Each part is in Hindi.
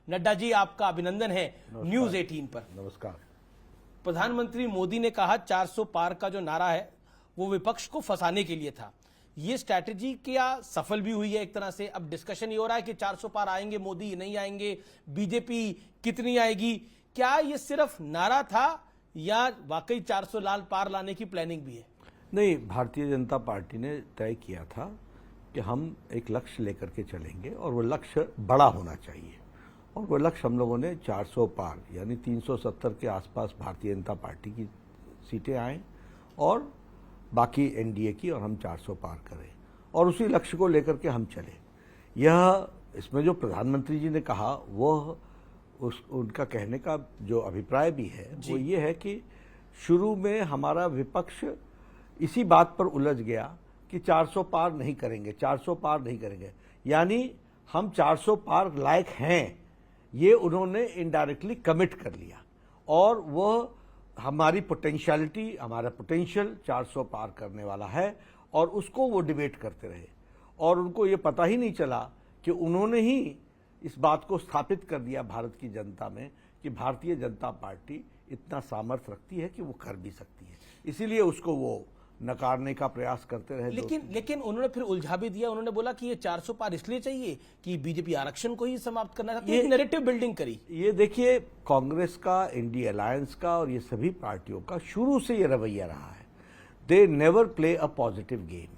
नड्डा जी, आपका अभिनंदन है न्यूज 18 पर। नमस्कार। प्रधानमंत्री मोदी ने कहा 400 पार का जो नारा है वो विपक्ष को फंसाने के लिए था। ये स्ट्रैटेजी क्या सफल भी हुई है एक तरह से? अब डिस्कशन ये हो रहा है कि 400 पार आएंगे मोदी, नहीं आएंगे, बीजेपी कितनी आएगी। क्या ये सिर्फ नारा था या वाकई 400 लाल पार लाने की प्लानिंग भी है? नहीं, भारतीय जनता पार्टी ने तय किया था कि हम एक लक्ष्य लेकर के चलेंगे और वो लक्ष्य बड़ा होना चाहिए, और वो लक्ष्य हम लोगों ने 400 पार यानी 370 के आसपास भारतीय जनता पार्टी की सीटें आए और बाकी एनडीए की, और हम 400 पार करें और उसी लक्ष्य को लेकर के हम चले। यह इसमें जो प्रधानमंत्री जी ने कहा वह उनका कहने का जो अभिप्राय भी है वो ये है कि शुरू में हमारा विपक्ष इसी बात पर उलझ गया कि 400 पार नहीं करेंगे, 400 पार नहीं करेंगे, यानी हम 400 पार लायक हैं, ये उन्होंने इनडायरेक्टली कमिट कर लिया और वह हमारी पोटेंशियलिटी, हमारा पोटेंशियल 400 पार करने वाला है और उसको वो डिबेट करते रहे और उनको ये पता ही नहीं चला कि उन्होंने ही इस बात को स्थापित कर दिया भारत की जनता में कि भारतीय जनता पार्टी इतना सामर्थ्य रखती है कि वो कर भी सकती है, इसीलिए उसको वो नकारने का प्रयास करते रहे। लेकिन उन्होंने फिर उलझा भी दिया। उन्होंने बोला कि ये 400 पार इसलिए चाहिए कि बीजेपी आरक्षण को ही समाप्त करना चाहती है, नैरेटिव बिल्डिंग करी। ये देखिए, कांग्रेस का, इंडिया अलायंस का और ये सभी पार्टियों का शुरू से ये रवैया रहा है, they never play a positive game,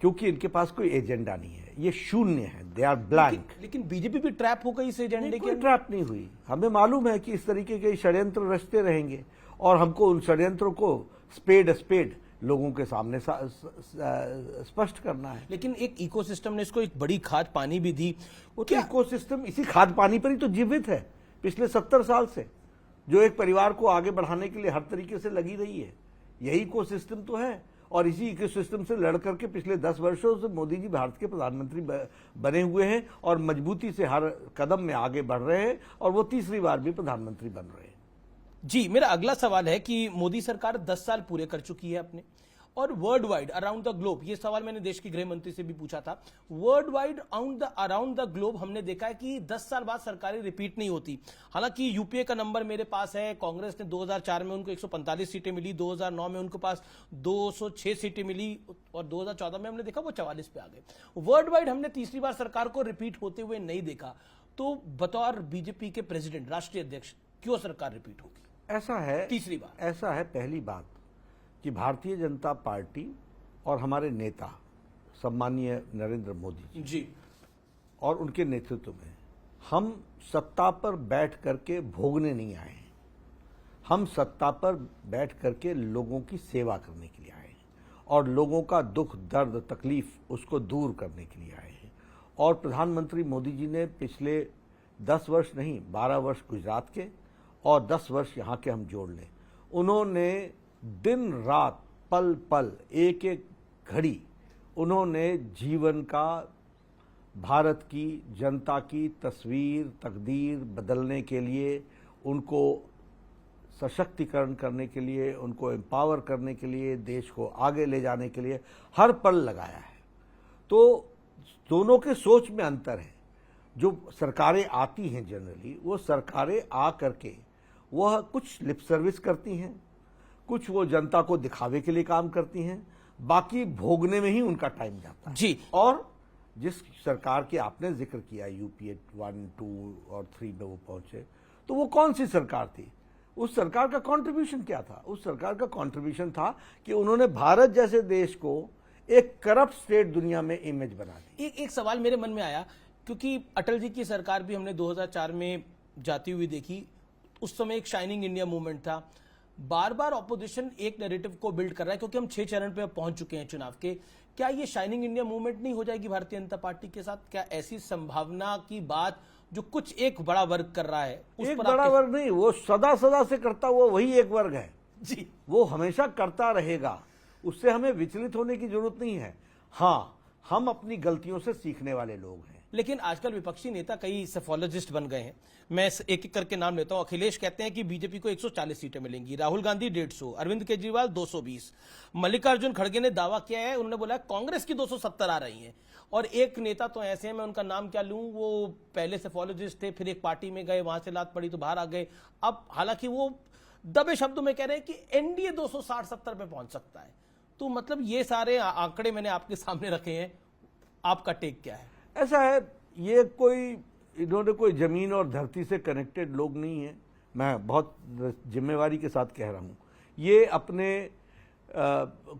क्योंकि इनके पास कोई एजेंडा नहीं है, ये शून्य है, दे आर ब्लैंक। लेकिन बीजेपी भी ट्रैप हो गई इस एजेंडे के। ट्रैप नहीं हुई, हमें मालूम है कि इस तरीके के षड्यंत्र रचते रहेंगे और हमको उन षड्यंत्रों को स्पेड लोगों के सामने स्पष्ट करना है। लेकिन एक इकोसिस्टम ने इसको एक बड़ी खाद पानी भी दी। वो तो इकोसिस्टम इसी खाद पानी पर ही तो जीवित है पिछले 70 साल से, जो एक परिवार को आगे बढ़ाने के लिए हर तरीके से लगी रही है, यही इकोसिस्टम तो है। और इसी इकोसिस्टम से लड़ करके पिछले 10 वर्षों से मोदी जी भारत के प्रधानमंत्री बने हुए हैं और मजबूती से हर कदम में आगे बढ़ रहे हैं और वो तीसरी बार भी प्रधानमंत्री बन रहे हैं। जी, मेरा अगला सवाल है कि मोदी सरकार 10 साल पूरे कर चुकी है अपने, और world wide around the globe, ये सवाल मैंने देश के गृह मंत्री से भी पूछा था, world wide around the globe हमने देखा है कि 10 साल बाद सरकारें रिपीट नहीं होती। हालांकि यूपीए का नंबर मेरे पास है, कांग्रेस ने 2004 में उनको 145 सीटें मिली, 2009 में उनके पास 206 सीटें मिली और 2014 में हमने देखा वो 44 पे आ गए। वर्ल्ड वाइड हमने तीसरी बार सरकार को रिपीट होते हुए नहीं देखा। तो बतौर बीजेपी के प्रेसिडेंट, राष्ट्रीय अध्यक्ष, क्यों सरकार रिपीट होगी? ऐसा है, तीसरी बार ऐसा है, पहली बात कि भारतीय जनता पार्टी और हमारे नेता सम्मानीय नरेंद्र मोदी जी और उनके नेतृत्व में हम सत्ता पर बैठ करके भोगने नहीं आए हैं, हम सत्ता पर बैठ करके लोगों की सेवा करने के लिए आए हैं और लोगों का दुख दर्द तकलीफ उसको दूर करने के लिए आए हैं। और प्रधानमंत्री मोदी जी ने पिछले 10 वर्ष नहीं 12 वर्ष गुजरात के और 10 वर्ष यहाँ के हम जोड़ लें, उन्होंने दिन रात पल पल एक एक घड़ी उन्होंने जीवन का, भारत की जनता की तस्वीर तकदीर बदलने के लिए, उनको सशक्तिकरण करने के लिए, उनको एम्पावर करने के लिए, देश को आगे ले जाने के लिए हर पल लगाया है। तो दोनों के सोच में अंतर है। जो सरकारें आती हैं जनरली, वो सरकारें आ करके वह कुछ लिप सर्विस करती हैं, कुछ वो जनता को दिखावे के लिए काम करती हैं, बाकी भोगने में ही उनका टाइम जाता है। जी। और जिस सरकार के आपने जिक्र किया, यूपीए 1, 2 और 3 में वो पहुंचे, तो वो कौन सी सरकार थी? उस सरकार का कंट्रीब्यूशन क्या था? उस सरकार का कंट्रीब्यूशन था कि उन्होंने भारत जैसे देश को एक करप्ट स्टेट दुनिया में इमेज बना दी। एक सवाल मेरे मन में आया, क्योंकि अटल जी की सरकार भी हमने 2004 में जाती हुई देखी, उस समय एक शाइनिंग इंडिया मूवमेंट था। बार बार ऑपोजिशन एक नैरेटिव को बिल्ड कर रहा है, क्योंकि हम 6 चरण पे पहुंच चुके हैं चुनाव के। क्या ये शाइनिंग इंडिया मूवमेंट नहीं हो जाएगी भारतीय जनता पार्टी के साथ? क्या ऐसी संभावना की बात जो कुछ एक बड़ा वर्ग कर रहा है, उस एक पर बड़ा वर्ग नहीं, वो सदा से करता हुआ वही एक वर्ग है जी, वो हमेशा करता रहेगा, उससे हमें विचलित होने की जरूरत नहीं है। हाँ, हम अपनी गलतियों से सीखने वाले लोग हैं लेकिन आजकल विपक्षी नेता कई सेफोलॉजिस्ट बन गए हैं। मैं एक एक करके नाम लेता हूं। अखिलेश कहते हैं कि बीजेपी को 140 सीटें मिलेंगी, राहुल गांधी 150, अरविंद केजरीवाल 220, मल्लिकार्जुन खड़गे ने दावा किया है, उन्होंने बोला कांग्रेस की 270 आ रही हैं। और एक नेता तो ऐसे हैं, मैं उनका नाम क्या लूं, वो पहले सेफोलॉजिस्ट थे, फिर एक पार्टी में गए, वहां से लात पड़ी तो बाहर आ गए। अब हालांकि वो दबे शब्दों में कह रहे हैं कि एनडीए 260-70 पे पहुंच सकता है। तो मतलब ये सारे आंकड़े मैंने आपके सामने रखे हैं, आपका टेक क्या है? ऐसा है, ये इन्होंने कोई जमीन और धरती से कनेक्टेड लोग नहीं है। मैं बहुत जिम्मेवारी के साथ कह रहा हूँ, ये अपने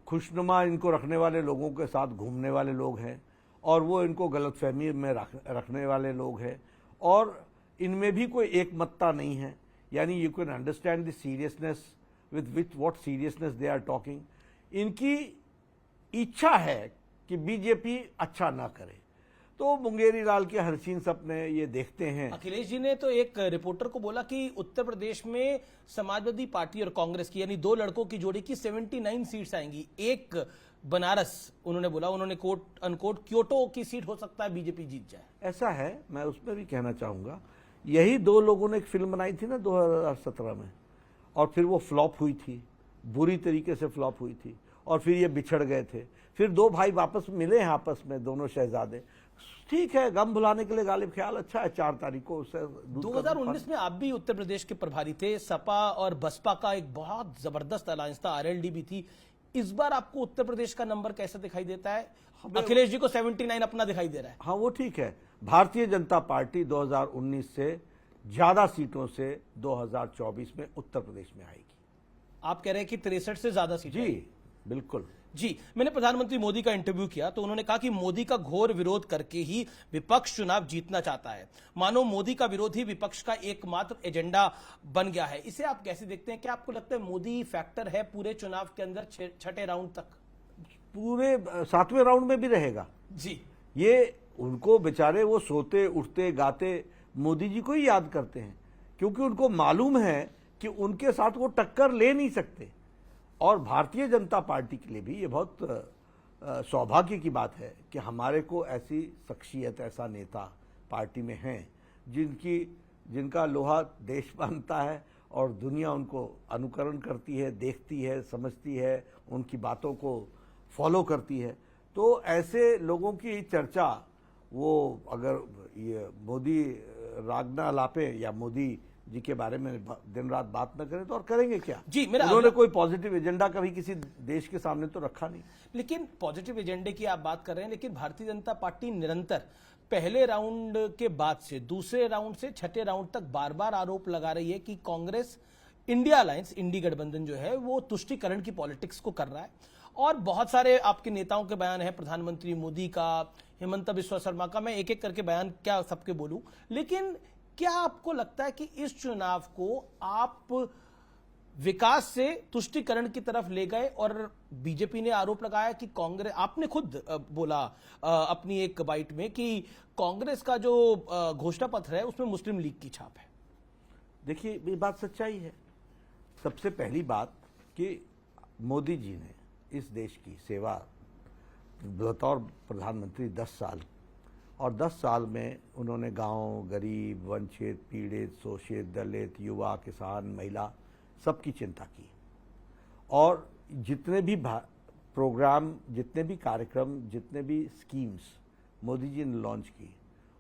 खुशनुमा इनको रखने वाले लोगों के साथ घूमने वाले लोग हैं, और वो इनको गलतफहमी में रखने वाले लोग हैं, और इनमें भी कोई एकमतता नहीं है। यानी you can understand the seriousness with what seriousness they are talking. इनकी इच्छा है कि बीजेपी अच्छा ना करे, तो मुंगेरी लाल के हरसीन सपने ये देखते हैं। अखिलेश जी ने तो एक रिपोर्टर को बोला कि उत्तर प्रदेश में समाजवादी पार्टी और कांग्रेस की, यानी दो लड़कों की जोड़ी की 79 सीट्स आएंगी, एक बनारस उन्होंने बोला, उन्होंने कोट अनकोट क्योटो की सीट हो सकता है बीजेपी जीत जाए। ऐसा है, मैं उसमें भी कहना चाहूंगा, यही दो लोगों ने एक फिल्म बनाई थी ना 2017 में, और फिर वो फ्लॉप हुई थी, बुरी तरीके से फ्लॉप हुई थी, और फिर ये बिछड़ गए थे। फिर दो भाई वापस मिले हैं आपस में, दोनों शहजादे। ठीक है, गम भुलाने के लिए गालिब ख्याल अच्छा है। 4 तारीख को 2019 में आप भी उत्तर प्रदेश के प्रभारी थे, सपा और बसपा का एक बहुत जबरदस्त अलायंस था, आरएलडी भी थी। इस बार आपको उत्तर प्रदेश का नंबर कैसा दिखाई देता है? अखिलेश जी को 79 अपना दिखाई दे रहा है। हाँ, वो ठीक है। भारतीय जनता पार्टी 2019 से ज्यादा सीटों से 2024 में उत्तर प्रदेश में आएगी। आप कह रहे हैं कि 63 से ज्यादा सीटें? जी बिल्कुल जी। मैंने प्रधानमंत्री मोदी का इंटरव्यू किया तो उन्होंने कहा कि मोदी का घोर विरोध करके ही विपक्ष चुनाव जीतना चाहता है। मानो मोदी का विरोध ही विपक्ष का एकमात्र एजेंडा बन गया है। इसे आप कैसे देखते हैं? क्या आपको लगता है मोदी फैक्टर है पूरे चुनाव के अंदर, छठे राउंड तक? पूरे 7वें राउंड में भी रहेगा जी। ये उनको बेचारे, वो सोते उठते गाते मोदी जी को ही याद करते हैं, क्योंकि उनको मालूम है कि उनके साथ वो टक्कर ले नहीं सकते। और भारतीय जनता पार्टी के लिए भी ये बहुत सौभाग्य की बात है कि हमारे को ऐसी शख्सियत, ऐसा नेता पार्टी में हैं जिनका लोहा देश मानता है और दुनिया उनको अनुकरण करती है, देखती है, समझती है, उनकी बातों को फॉलो करती है। तो ऐसे लोगों की चर्चा, वो अगर ये मोदी रागना लापे या मोदी जी के बारे में दिन रात बात न करें तो और करेंगे क्या? जी, उन्होंने कोई पॉजिटिव एजेंडा कभी किसी देश के सामने तो रखा नहीं। लेकिन पॉजिटिव एजेंडे की आप बात कर रहे हैं, लेकिन भारतीय जनता पार्टी निरंतर पहले राउंड के बाद से दूसरे राउंड से छठे राउंड तक बार बार आरोप लगा रही है कि कांग्रेस इंडिया अलायंस, इंडी गठबंधन जो है वो तुष्टीकरण की पॉलिटिक्स को कर रहा है। और बहुत सारे आपके नेताओं के बयान है, प्रधानमंत्री मोदी का, हेमंत बिस्वा शर्मा का, मैं एक एक करके बयान क्या सबके बोलूं। लेकिन क्या आपको लगता है कि इस चुनाव को आप विकास से तुष्टीकरण की तरफ ले गए? और बीजेपी ने आरोप लगाया कि कांग्रेस, आपने खुद बोला अपनी एक बाइट में कि कांग्रेस का जो घोषणा पत्र है उसमें मुस्लिम लीग की छाप है। देखिए, ये बात सच्चाई है। सबसे पहली बात कि मोदी जी ने इस देश की सेवा बतौर प्रधानमंत्री 10 साल, और 10 साल में उन्होंने गांव, गरीब, वंचित, पीड़ित, शोषित, दलित, युवा, किसान, महिला, सबकी चिंता की। और जितने भी प्रोग्राम, जितने भी कार्यक्रम, जितने भी स्कीम्स मोदी जी ने लॉन्च की,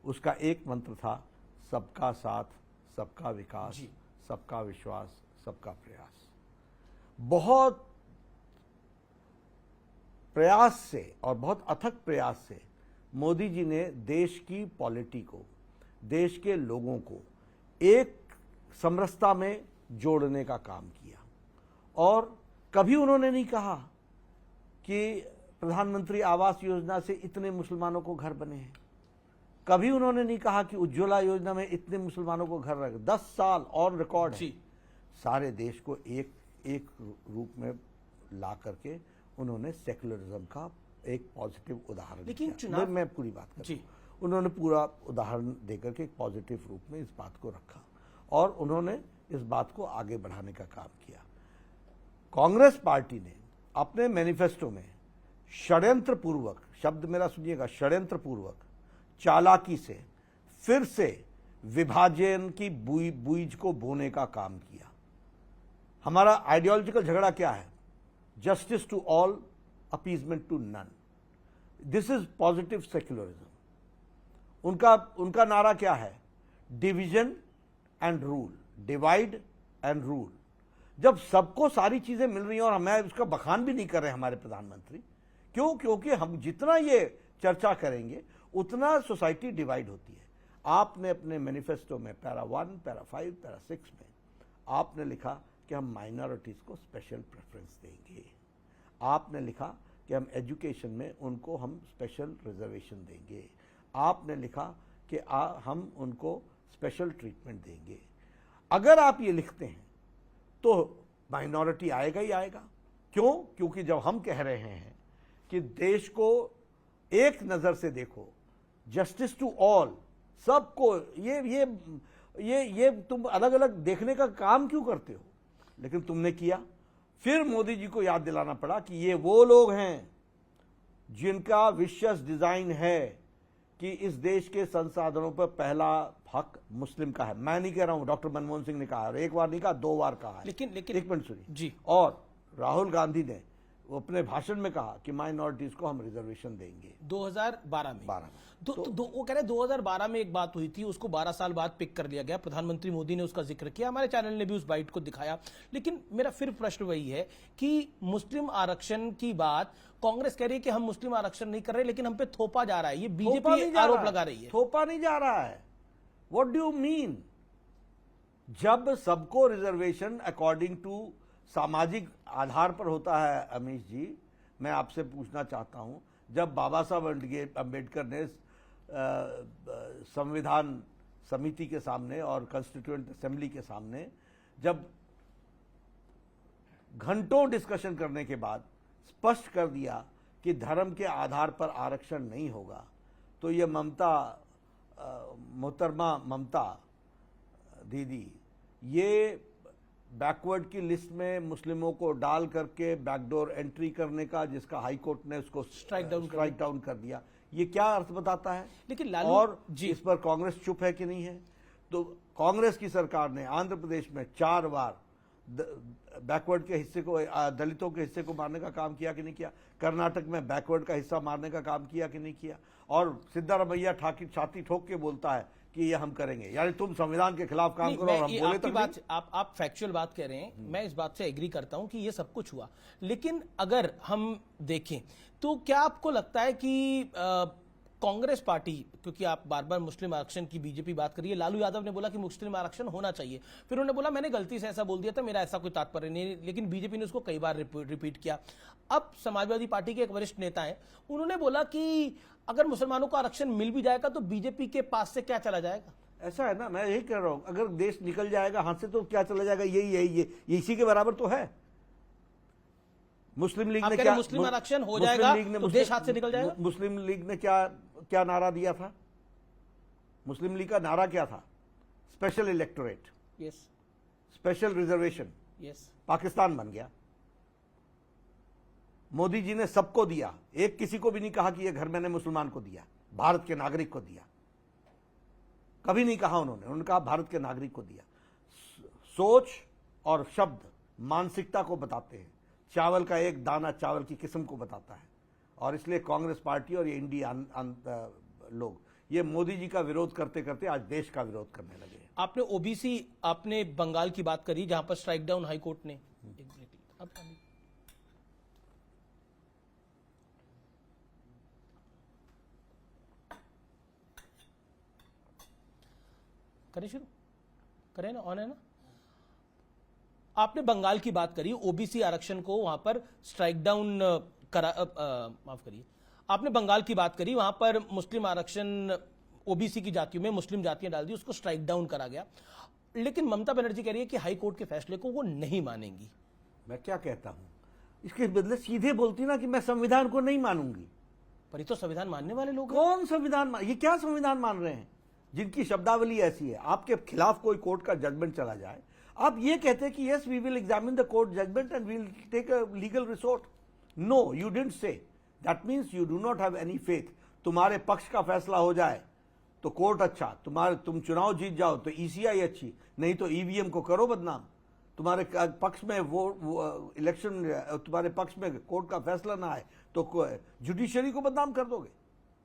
उसका एक मंत्र था, सबका साथ, सबका विकास, सबका विश्वास, सबका प्रयास। बहुत प्रयास से और बहुत अथक प्रयास से मोदी जी ने देश की पॉलिटी को, देश के लोगों को एक समरसता में जोड़ने का काम किया। और कभी उन्होंने नहीं कहा कि प्रधानमंत्री आवास योजना से इतने मुसलमानों को घर बने हैं। कभी उन्होंने नहीं कहा कि उज्ज्वला योजना में इतने मुसलमानों को घर रखे। 10 साल और रिकॉर्ड है। सारे देश को एक रूप में ला करके उन्होंने सेक्युलरिज्म का एक पॉजिटिव उदाहरण दिया। मैं पूरी बात कर रहा हूं। उन्होंने पूरा उदाहरण देकर के एक पॉजिटिव रूप में इस बात को रखा, और उन्होंने इस बात को आगे बढ़ाने का काम किया। कांग्रेस पार्टी ने अपने मैनिफेस्टो में षड्यंत्र पूर्वक, शब्द मेरा सुनिएगा, षड्यंत्र पूर्वक चालाकी से फिर से विभाजन की बीज को बोने का काम किया। हमारा आइडियोलॉजिकल झगड़ा क्या है? Justice to all, appeasement to none. This is positive secularism. उनका नारा क्या है? Division and rule, divide and rule. जब सबको सारी चीजें मिल रही हैं, और मैं उसका बखान भी नहीं कर रहे हमारे प्रधानमंत्री, क्यों? क्योंकि हम जितना ये चर्चा करेंगे उतना सोसाइटी डिवाइड होती है। आपने अपने मैनिफेस्टो में पैरा 1, पैरा 5, पैरा 6 में आपने लिखा कि हम माइनॉरिटीज को स्पेशल प्रेफरेंस देंगे। आपने लिखा कि हम एजुकेशन में उनको हम स्पेशल रिजर्वेशन देंगे। आपने लिखा कि हम उनको स्पेशल ट्रीटमेंट देंगे। अगर आप ये लिखते हैं तो माइनॉरिटी आएगा ही आएगा। क्यों? क्योंकि जब हम कह रहे हैं कि देश को एक नजर से देखो, जस्टिस टू ऑल, सबको, ये तुम अलग अलग देखने का काम क्यों करते हो? लेकिन तुमने किया। फिर मोदी जी को याद दिलाना पड़ा कि ये वो लोग हैं जिनका विशेष डिजाइन है कि इस देश के संसाधनों पर पहला हक मुस्लिम का है। मैं नहीं कह रहा हूं, डॉक्टर मनमोहन सिंह ने कहा, एक बार नहीं कहा, 2 बार कहा है। लेकिन एक मिनट सुनिए जी। और राहुल गांधी ने वो अपने भाषण में कहा कि माइनॉरिटीज को हम रिजर्वेशन देंगे 2012 में। 12 वो कह रहे 2012 में एक बात हुई थी, उसको 12 साल बाद पिक कर लिया गया। प्रधानमंत्री मोदी ने उसका जिक्र किया, हमारे चैनल ने भी उस बाइट को दिखाया। लेकिन मेरा फिर प्रश्न वही है कि मुस्लिम आरक्षण की बात कांग्रेस कह रही है कि हम मुस्लिम आरक्षण नहीं कर रहे, लेकिन हम पे थोपा जा रहा है। ये बीजेपी आरोप लगा रही है। थोपा नहीं जा रहा है। What do you mean? जब सबको रिजर्वेशन अकॉर्डिंग टू सामाजिक आधार पर होता है, अमीश जी, मैं आपसे पूछना चाहता हूं, जब बाबा साहब अंबेडकर ने संविधान समिति के सामने और कॉन्स्टिट्यूएंट असेंबली के सामने जब घंटों डिस्कशन करने के बाद स्पष्ट कर दिया कि धर्म के आधार पर आरक्षण नहीं होगा, तो ये मोहतरमा ममता दीदी ये बैकवर्ड की लिस्ट में मुस्लिमों को डाल करके बैकडोर एंट्री करने का, जिसका हाई कोर्ट ने उसको स्ट्राइक डाउन कर दिया, ये क्या अर्थ बताता है? लेकिन लालू और जी, इस पर कांग्रेस चुप है कि नहीं है? तो कांग्रेस की सरकार ने आंध्र प्रदेश में 4 बार बैकवर्ड के हिस्से को, दलितों के हिस्से को मारने का काम किया कि नहीं किया? कर्नाटक में बैकवर्ड का हिस्सा मारने का काम किया कि नहीं किया? और सिद्धारमैया छाती ठोक के बोलता है कि ये हम करेंगे। यानी तुम संविधान के खिलाफ काम करो और हम बोले तक नहीं। आप फैक्चुअल बात कह रहे हैं, मैं इस बात से एग्री करता हूं कि ये सब कुछ हुआ। लेकिन अगर हम देखें तो क्या आपको लगता है कि कांग्रेस पार्टी, क्योंकि आप बार बार मुस्लिम आरक्षण की बीजेपी बात करिए, लालू यादव ने बोला कि मुस्लिम आरक्षण होना चाहिए, फिर उन्होंने बोला मैंने गलती से ऐसा बोल दिया था, मेरा ऐसा कोई तात्पर्य नहीं, लेकिन बीजेपी ने उसको कई बार रिपीट किया। अब समाजवादी पार्टी के एक वरिष्ठ नेता हैं, उन्होंने बोला कि अगर मुसलमानों को आरक्षण मिल भी जाएगा तो बीजेपी के पास से क्या चला जाएगा? ऐसा है ना, मैं यही कह रहा हूं, अगर देश निकल जाएगा हाथ से तो क्या चला जाएगा? यही इसी के बराबर तो है। मुस्लिम लीग ने क्या, मुस्लिम आरक्षण हो जाएगा तो देश हाथ से निकल जाएगा? मुस्लिम लीग ने क्या नारा दिया था? मुस्लिम लीग का नारा क्या था? Special electorate, yes, special reservation, yes. Pakistan बन गया। मोदी जी ने सबको दिया, एक किसी को भी नहीं कहा कि यह घर मैंने मुसलमान को दिया, भारत के नागरिक को दिया, कभी नहीं कहा उन्होंने कहा भारत के नागरिक को दिया। सोच और शब्द मानसिकता को बताते हैं, चावल का एक दाना चावल की किस्म को बताता है। और इसलिए कांग्रेस पार्टी और ये इंडिया लोग ये मोदी जी का विरोध करते करते आज देश का विरोध करने लगे। आपने ओबीसी, आपने बंगाल की बात करी जहां पर स्ट्राइक डाउन हाई कोर्ट ने, करें शुरू करें ना, ऑन है ना? आपने बंगाल की बात करी, ओबीसी आरक्षण को वहां पर स्ट्राइक डाउन माफ करिए, आपने बंगाल की बात करी, वहां पर मुस्लिम आरक्षण ओबीसी की जातियों में मुस्लिम जातियां डाल दी, उसको स्ट्राइक डाउन करा गया। लेकिन ममता बनर्जी कह रही है कि हाई कोर्ट के फैसले को वो नहीं मानेंगी। मैं क्या कहता हूं, इसके बदले सीधे बोलती ना कि मैं संविधान को नहीं मानूंगी। पर ये तो संविधान मानने वाले लोग, कौन संविधान ये क्या संविधान मान रहे हैं जिनकी शब्दावली ऐसी है? आपके खिलाफ कोई कोर्ट का जजमेंट चला जाए, आप ये कहते हैं कि yes we will examine the court judgment and we will take a legal resort. No, you didn't say. That means you do not have any faith. तुम्हारे पक्ष का फैसला हो जाए तो कोर्ट अच्छा, तुम चुनाव जीत जाओ तो ईसीआई अच्छी, नहीं तो ईवीएम को करो बदनाम। तुम्हारे पक्ष में वो इलेक्शन, तुम्हारे पक्ष में कोर्ट का फैसला ना आए तो जुडिशरी को बदनाम कर दोगे।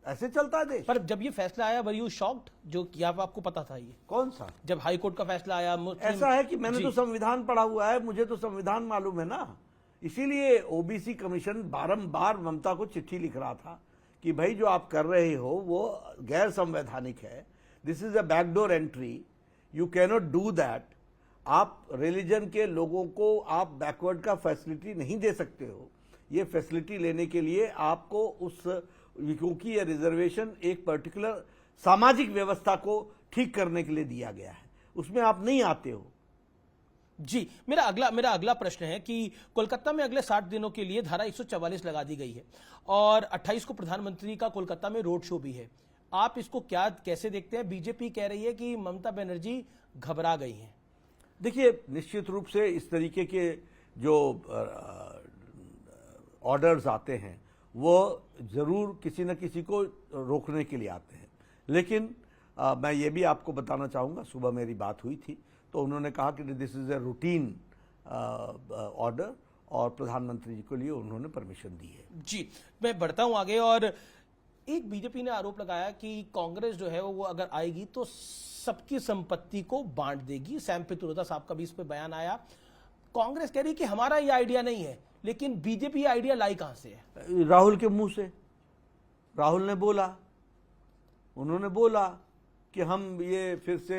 ऐसे चलता है देश। पर जब ये फैसला आया वर यू शॉक्ड, जो कि आपको पता था ये? कौन सा? जब हाई कोर्ट का फैसला आया। ऐसा है कि मैंने तो संविधान पढ़ा हुआ है, मुझे तो संविधान मालूम है ना। इसीलिए ओबीसी कमीशन बारंबार ममता को चिट्ठी लिख रहा था कि भाई जो आप कर रहे हो वो गैर संवैधानिक है, this is a backdoor entry, you cannot do that. आप रिलीजन के लोगों को आप बैकवर्ड का फैसिलिटी नहीं दे सकते हो। ये फैसिलिटी लेने के लिए आपको उस, क्योंकि ये रिजर्वेशन एक पर्टिकुलर सामाजिक व्यवस्था को ठीक करने के लिए दिया गया है, उसमें आप नहीं आते हो। जी, मेरा अगला प्रश्न है कि कोलकाता में अगले 60 दिनों के लिए धारा 144 लगा दी गई है और 28 को प्रधानमंत्री का कोलकाता में रोड शो भी है। आप इसको कैसे देखते हैं? बीजेपी कह रही है कि ममता बनर्जी घबरा गई हैं। देखिए, निश्चित रूप से इस तरीके के जो ऑर्डर्स आते हैं वो जरूर किसी न किसी को रोकने के लिए आते हैं, लेकिन मैं ये भी आपको बताना चाहूँगा, सुबह मेरी बात हुई थी तो उन्होंने कहा कि this is a routine order और प्रधानमंत्री जी के लिए उन्होंने परमिशन दी है। जी, मैं बढ़ता हूं आगे। और एक बीजेपी ने आरोप लगाया कि कांग्रेस जो है वो अगर आएगी तो सबकी संपत्ति को बांट देगी। सैम पित्रोदा साहब का भी इस पे बयान आया। कांग्रेस कह रही कि हमारा ये आइडिया नहीं है, लेकिन बीजेपी आइडिया लाई कहां से है? राहुल के मुंह से। राहुल ने बोला, उन्होंने बोला कि हम ये फिर से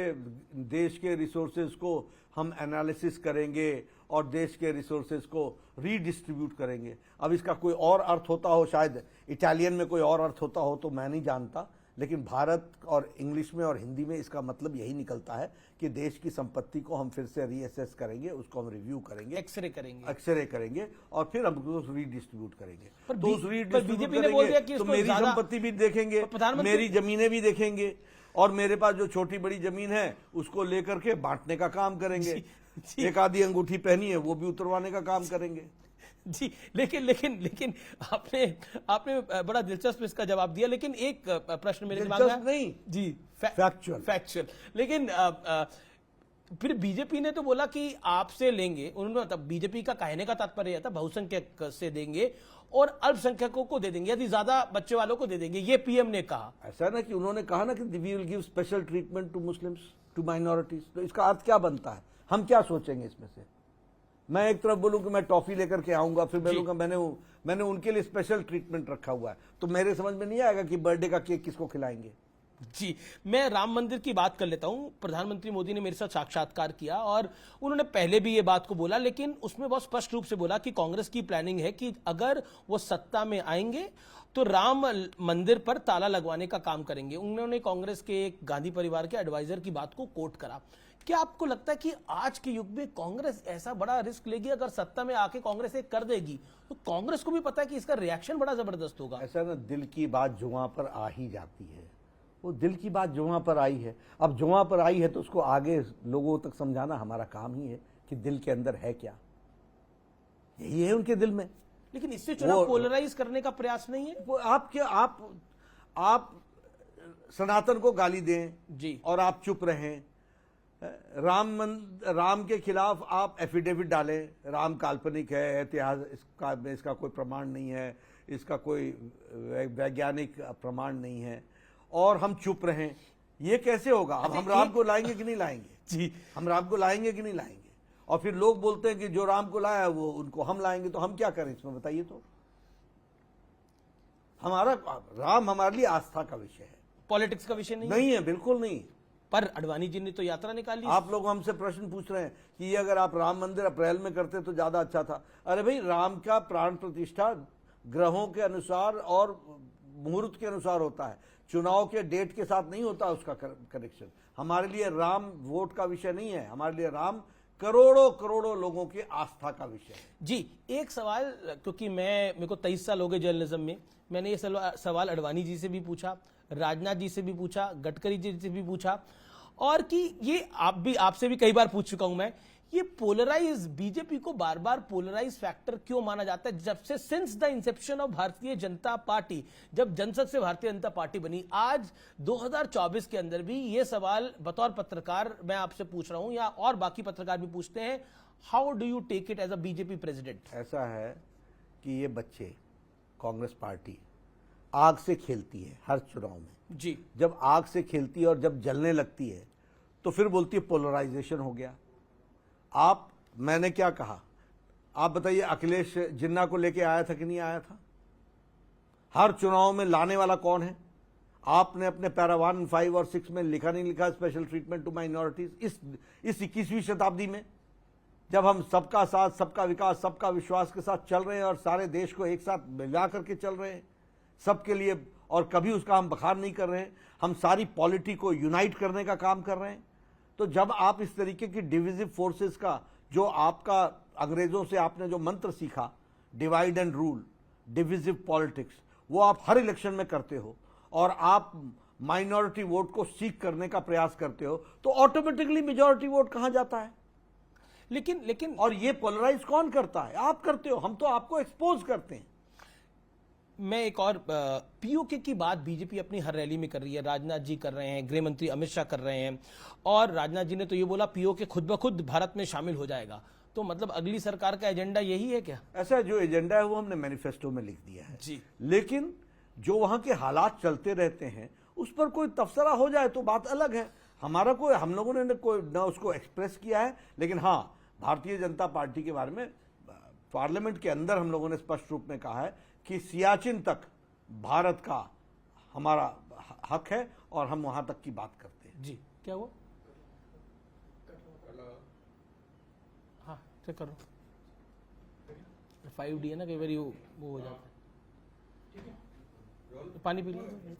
देश के रिसोर्सेज को हम एनालिसिस करेंगे और देश के रिसोर्सेज को रीडिस्ट्रीब्यूट करेंगे। अब इसका कोई और अर्थ होता हो, शायद इटालियन में कोई और अर्थ होता हो तो मैं नहीं जानता, लेकिन भारत और इंग्लिश में और हिंदी में इसका मतलब यही निकलता है कि देश की संपत्ति को हम फिर से रीअसेस करेंगे, उसको हम रिव्यू करेंगे, एक्सरे करेंगे और फिर हम उसको रीडिस्ट्रीब्यूट करेंगे। तो उस रीडिस्ट्रीब्यूट करेंगे तो मेरी संपत्ति भी देखेंगे, मेरी जमीनें भी देखेंगे और मेरे पास जो छोटी बड़ी जमीन है उसको लेकर के बांटने का काम करेंगे। एक आधी अंगूठी पहनी है वो भी उतरवाने का काम करेंगे। जी, लेकिन आपने बड़ा दिलचस्प इसका जवाब दिया, लेकिन एक प्रश्न मेरे दिमाग में नहीं जी, फैक्चुअल। लेकिन फिर बीजेपी ने तो बोला कि आपसे लेंगे, उन्होंने बीजेपी का कहने का तात्पर्य था बहुसंख्यक से देंगे और अल्पसंख्यकों को दे देंगे, यदि ज्यादा बच्चे वालों को दे देंगे, ये पीएम ने कहा। ऐसा ना कि उन्होंने कहा ना कि we will give special treatment to Muslims, to minorities. तो इसका अर्थ क्या बनता है? हम क्या सोचेंगे इसमें से? मैं एक तरफ बोलूं कि मैं टॉफी लेकर के आऊंगा, फिर बोलूंगा मैंने उनके लिए स्पेशल ट्रीटमेंट रखा हुआ है, तो मेरे समझ में नहीं आएगा कि बर्थडे का केक किसको खिलाएंगे। जी, मैं राम मंदिर की बात कर लेता हूं। प्रधानमंत्री मोदी ने मेरे साथ साक्षात्कार किया और उन्होंने पहले भी ये बात को बोला, लेकिन उसमें बहुत स्पष्ट रूप से बोला कि कांग्रेस की प्लानिंग है कि अगर वो सत्ता में आएंगे तो राम मंदिर पर ताला लगवाने का काम करेंगे। उन्होंने कांग्रेस के एक गांधी परिवार के एडवाइजर की बात को कोट करा। क्या आपको लगता है कि आज के युग में कांग्रेस ऐसा बड़ा रिस्क लेगी? अगर सत्ता में आके कांग्रेस एक कर देगी तो कांग्रेस को भी पता है कि इसका रिएक्शन बड़ा जबरदस्त होगा। ऐसा ना, दिल की बात जुआ पर आ ही जाती है। वो दिल की बात जुआ पर आई है, अब जुआ पर आई है तो उसको आगे लोगों तक समझाना हमारा काम ही है कि दिल के अंदर है क्या, यही है उनके दिल में। लेकिन इससे चुनाव पोलराइज करने का प्रयास नहीं है। वो आप सनातन को गाली दें जी और आप चुप रहें, राम के खिलाफ आप एफिडेविट डालें, राम काल्पनिक है, इतिहास इसका कोई प्रमाण नहीं है, इसका कोई वैज्ञानिक प्रमाण नहीं है, और हम चुप रहें, ये कैसे होगा? अब हम राम को लाएंगे कि नहीं लाएंगे? जी, हम राम को लाएंगे कि नहीं लाएंगे? और फिर लोग बोलते हैं कि जो राम को लाया वो उनको हम लाएंगे, तो हम क्या करें इसमें बताइए? तो राम हमारे लिए आस्था का विषय है, पॉलिटिक्स का विषय नहीं है, बिल्कुल नहीं। पर अडवाणी जी ने तो यात्रा निकाली। आप लोग हमसे प्रश्न पूछ रहे हैं कि ये अगर आप राम मंदिर अप्रैल में करते तो ज्यादा अच्छा था। अरे भाई, राम का प्राण प्रतिष्ठा ग्रहों के अनुसार और मुहूर्त के अनुसार होता है, चुनाव के डेट के साथ नहीं होता उसका कनेक्शन। हमारे लिए राम वोट का विषय नहीं है, हमारे लिए राम करोड़ों लोगों की आस्था का विषय है। जी, एक सवाल, क्योंकि मेरे को 23 साल हो गए जर्नलिज्म में, मैंने ये सवाल अडवाणी जी से भी पूछा, राजनाथ जी से भी पूछा, गडकरी जी से भी पूछा, और कि ये आपसे भी कई बार पूछ चुका हूं मैं, ये पोलराइज बीजेपी को बार बार पोलराइज फैक्टर क्यों माना जाता है? जब से since the Inception of Bharatiya Janata party, जब जनसंघ से भारतीय जनता पार्टी बनी, आज 2024 के अंदर भी ये सवाल बतौर पत्रकार मैं आपसे पूछ रहा हूं या और बाकी पत्रकार भी पूछते हैं, how do you take it as a BJP president? ऐसा है कि ये बच्चे, कांग्रेस पार्टी आग से खेलती है हर चुनाव में जी। जब आग से खेलती है और जब जलने लगती है तो फिर बोलती है पोलराइजेशन हो गया। मैंने क्या कहा, आप बताइए, अखिलेश जिन्ना को लेके आया था कि नहीं आया था? हर चुनाव में लाने वाला कौन है? आपने अपने पैरा 1, 5 और 6 में लिखा नहीं लिखा स्पेशल ट्रीटमेंट टू माइनॉरिटीज? इस 21वीं शताब्दी में जब हम सबका साथ, सबका विकास, सबका विश्वास के साथ चल रहे हैं और सारे देश को एक साथ मिला करके चल रहे हैं सबके लिए, और कभी उसका हम बखान नहीं कर रहे हैं, हम सारी पॉलिटी को यूनाइट करने का काम कर रहे हैं, तो जब आप इस तरीके की डिविजिव फोर्सेस का, जो आपका अंग्रेजों से आपने जो मंत्र सीखा, divide and rule, divisive politics, वो आप हर इलेक्शन में करते हो और आप माइनॉरिटी वोट को सीख करने का प्रयास करते हो, तो ऑटोमेटिकली मेजॉरिटी वोट कहां जाता है? लेकिन और ये पोलराइज कौन करता है? आप करते हो, हम तो आपको एक्सपोज करते हैं। मैं एक और पीओके की बात बीजेपी अपनी हर रैली में कर रही है, राजनाथ जी कर रहे हैं, गृह मंत्री अमित शाह कर रहे हैं, और राजनाथ जी ने तो ये बोला पीओके खुद ब खुद भारत में शामिल हो जाएगा। तो मतलब अगली सरकार का एजेंडा यही है क्या? ऐसा जो एजेंडा है वो हमने मैनिफेस्टो में लिख दिया है जी। लेकिन जो वहां के हालात चलते रहते हैं उस पर कोई तबसरा हो जाए तो बात अलग है। हमारा कोई, हम लोगों ने कोई न उसको एक्सप्रेस किया है, लेकिन हाँ, भारतीय जनता पार्टी के बारे में पार्लियामेंट के अंदर हम लोगों ने स्पष्ट रूप में कहा है कि सियाचिन तक भारत का हमारा हक है और हम वहां तक की बात करते हैं। जी। क्या हुआ? हाँ, चेक करो। 5D है ना, कई बार वो हो जाता है। पानी पी लीजिए।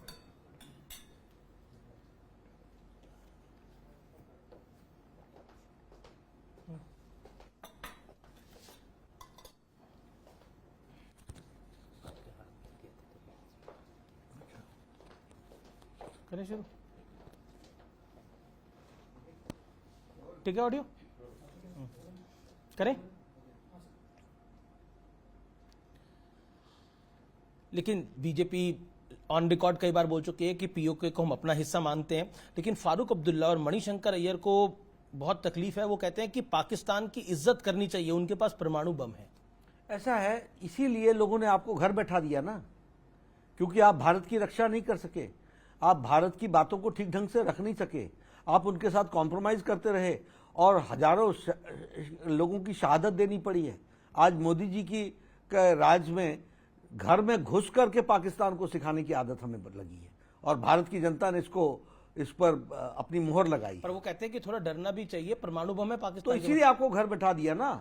करें शुरू? ठीक है, ऑडियो करें? लेकिन बीजेपी ऑन रिकॉर्ड कई बार बोल चुकी है कि पीओके को हम अपना हिस्सा मानते हैं, लेकिन फारूक अब्दुल्ला और मणिशंकर अय्यर को बहुत तकलीफ है। वो कहते हैं कि पाकिस्तान की इज्जत करनी चाहिए, उनके पास परमाणु बम है। ऐसा है, इसीलिए लोगों ने आपको घर बैठा दिया ना, क्योंकि आप भारत की रक्षा नहीं कर सके, आप भारत की बातों को ठीक ढंग से रख नहीं सके, आप उनके साथ कॉम्प्रोमाइज करते रहे और हजारों लोगों की शहादत देनी पड़ी है। आज मोदी जी की राज में घर में घुस करके पाकिस्तान को सिखाने की आदत हमें लगी है और भारत की जनता ने इस पर अपनी मुहर लगाई। पर वो कहते हैं कि थोड़ा डरना भी चाहिए, परमाणु बम है तो पाकिस्तान। इसीलिए आपको घर बैठा दिया ना।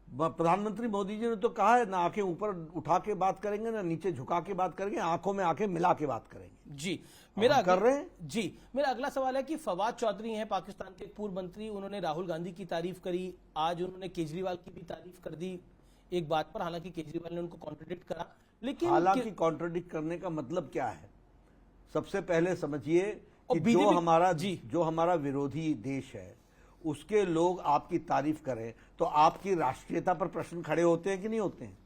प्रधानमंत्री मोदी जी ने तो कहा है, ना आंखें ऊपर उठा के बात करेंगे ना नीचे झुका के बात करेंगे, आंखों में आंखें मिला के बात करेंगे। जी। कर रहे हैं। जी, मेरा अगला सवाल है कि फवाद चौधरी हैं पाकिस्तान के पूर्व मंत्री, उन्होंने राहुल गांधी की तारीफ करी, आज उन्होंने केजरीवाल की भी तारीफ कर दी एक बात पर, हालांकि केजरीवाल ने उनको कॉन्ट्रडिक्ट करा। लेकिन हालांकि कॉन्ट्रडिक्ट करने का मतलब क्या है? सबसे पहले समझिए कि जो हमारा विरोधी देश है उसके लोग आपकी तारीफ करें तो आपकी राष्ट्रीयता पर प्रश्न खड़े होते हैं कि नहीं होते हैं?